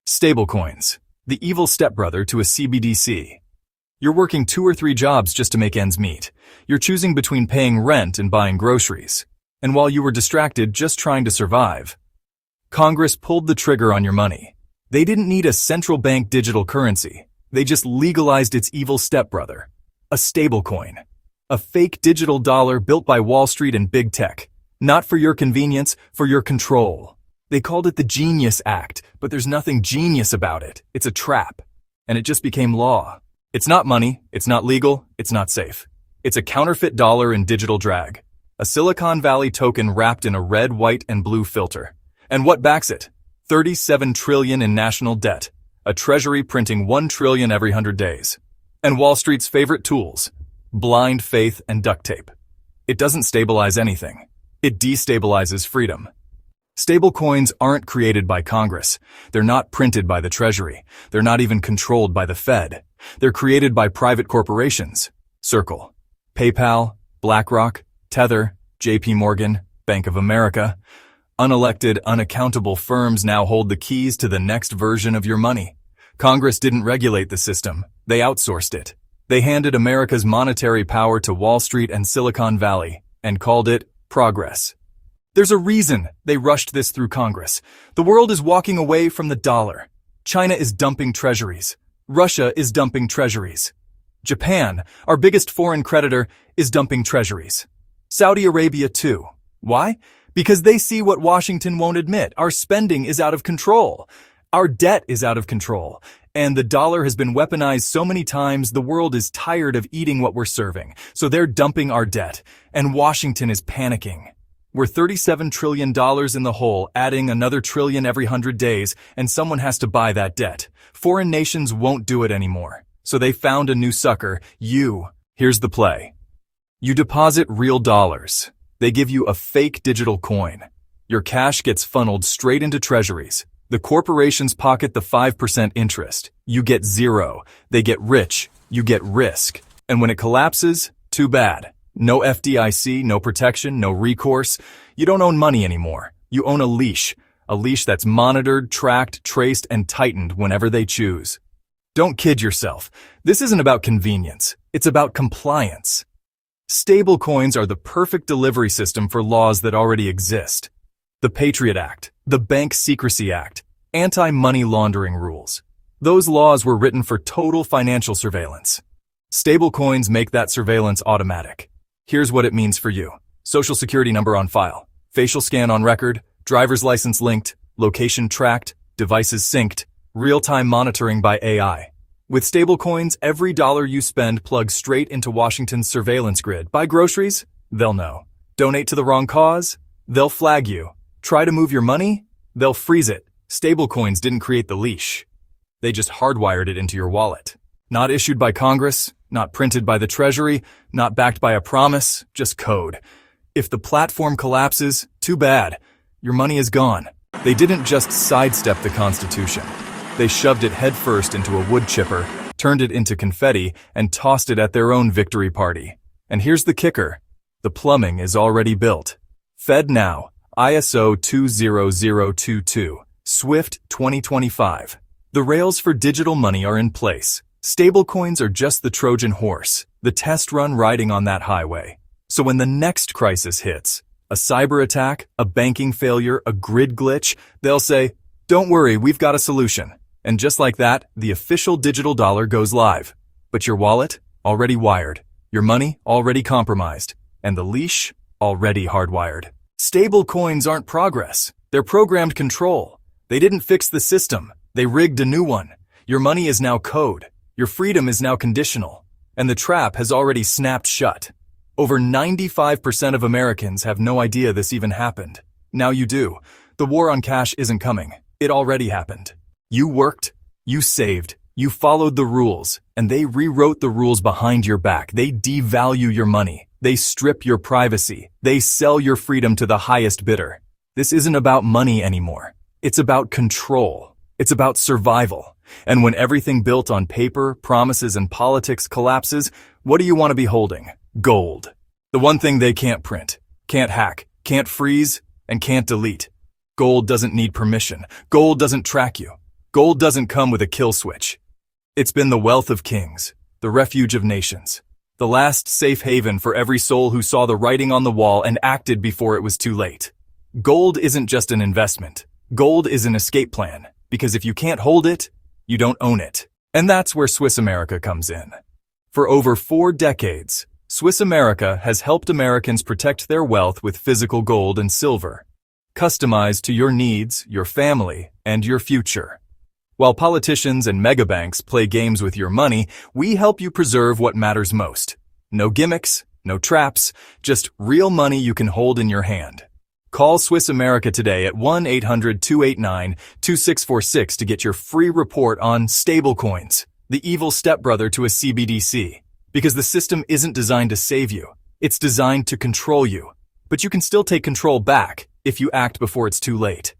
Stablecoins, the evil stepbrother to a Cbdc. You're working 2 or 3 jobs just to make ends meet. You're choosing between paying rent and buying groceries. And while you were distracted just trying to survive, Congress pulled the trigger on your money. They didn't need a central bank digital currency. They just legalized its evil stepbrother, a stablecoin. A fake digital dollar built by Wall Street and big tech. Not for your convenience, for your control. They called it the Genius Act, but there's nothing genius about it. It's a trap. And it just became law. It's not money, it's not legal, it's not safe. It's a counterfeit dollar in digital drag. A Silicon Valley token wrapped in a red, white, and blue filter. And what backs it? 37 trillion in national debt. A treasury printing 1 trillion every 100 days. And Wall Street's favorite tools. Blind faith and duct tape. It doesn't stabilize anything. It destabilizes freedom. Stablecoins aren't created by Congress. They're not printed by the Treasury. They're not even controlled by the Fed. They're created by private corporations. Circle, PayPal, BlackRock, Tether, JP Morgan, Bank of America. Unelected, unaccountable firms now hold the keys to the next version of your money. Congress didn't regulate the system. They outsourced it. They handed America's monetary power to Wall Street and Silicon Valley and called it progress. There's a reason they rushed this through Congress. The world is walking away from the dollar. China is dumping treasuries. Russia is dumping treasuries. Japan, our biggest foreign creditor, is dumping treasuries. Saudi Arabia too. Why? Because they see what Washington won't admit. Our spending is out of control. Our debt is out of control. And the dollar has been weaponized so many times, the world is tired of eating what we're serving. So they're dumping our debt. And Washington is panicking. We're $37 trillion in the hole, adding another trillion every 100 days, and someone has to buy that debt. Foreign nations won't do it anymore. So they found a new sucker, you. Here's the play. You deposit real dollars. They give you a fake digital coin. Your cash gets funneled straight into treasuries. The corporations pocket the 5% interest. You get 0. They get rich. You get risk. And when it collapses, too bad. No FDIC, no protection, no recourse. You don't own money anymore. You own a leash that's monitored, tracked, traced, and tightened whenever they choose. Don't kid yourself. This isn't about convenience. It's about compliance. Stablecoins are the perfect delivery system for laws that already exist. The Patriot Act, the Bank Secrecy Act, anti-money laundering rules. Those laws were written for total financial surveillance. Stablecoins make that surveillance automatic. Here's what it means for you. Social security number on file, facial scan on record, driver's license linked, location tracked, devices synced, real-time monitoring by AI. With stablecoins, every dollar you spend plugs straight into Washington's surveillance grid. Buy groceries? They'll know. Donate to the wrong cause? They'll flag you. Try to move your money? They'll freeze it. Stablecoins didn't create the leash. They just hardwired it into your wallet. Not issued by Congress, not printed by the Treasury, not backed by a promise, just code. If the platform collapses, too bad. Your money is gone. They didn't just sidestep the Constitution. They shoved it headfirst into a wood chipper, turned it into confetti, and tossed it at their own victory party. And here's the kicker. The plumbing is already built. FedNow, ISO 20022, SWIFT 2025. The rails for digital money are in place. Stablecoins are just the Trojan horse, the test run riding on that highway. So when the next crisis hits, a cyber attack, a banking failure, a grid glitch, they'll say, "Don't worry, we've got a solution." And just like that, the official digital dollar goes live. But your wallet? Already wired. Your money? Already compromised. And the leash? Already hardwired. Stablecoins aren't progress. They're programmed control. They didn't fix the system. They rigged a new one. Your money is now code. Your freedom is now conditional. And the trap has already snapped shut. Over 95% of Americans have no idea this even happened. Now you do. The war on cash isn't coming. It already happened. You worked, you saved, you followed the rules, and they rewrote the rules behind your back. They devalue your money. They strip your privacy. They sell your freedom to the highest bidder. This isn't about money anymore. It's about control. It's about survival. And when everything built on paper, promises, and politics collapses, what do you want to be holding? Gold. The one thing they can't print, can't hack, can't freeze, and can't delete. Gold doesn't need permission. Gold doesn't track you. Gold doesn't come with a kill switch. It's been the wealth of kings, the refuge of nations, the last safe haven for every soul who saw the writing on the wall and acted before it was too late. Gold isn't just an investment. Gold is an escape plan, because if you can't hold it, you don't own it. And that's where Swiss America comes in. For over 4 decades, Swiss America has helped Americans protect their wealth with physical gold and silver, customized to your needs, your family, and your future. While politicians and megabanks play games with your money, we help you preserve what matters most. No gimmicks, no traps, just real money you can hold in your hand. Call Swiss America today at 1-800-289-2646 to get your free report on stablecoins, the evil stepbrother to a Cbdc. Because the system isn't designed to save you, it's designed to control you. But you can still take control back if you act before it's too late.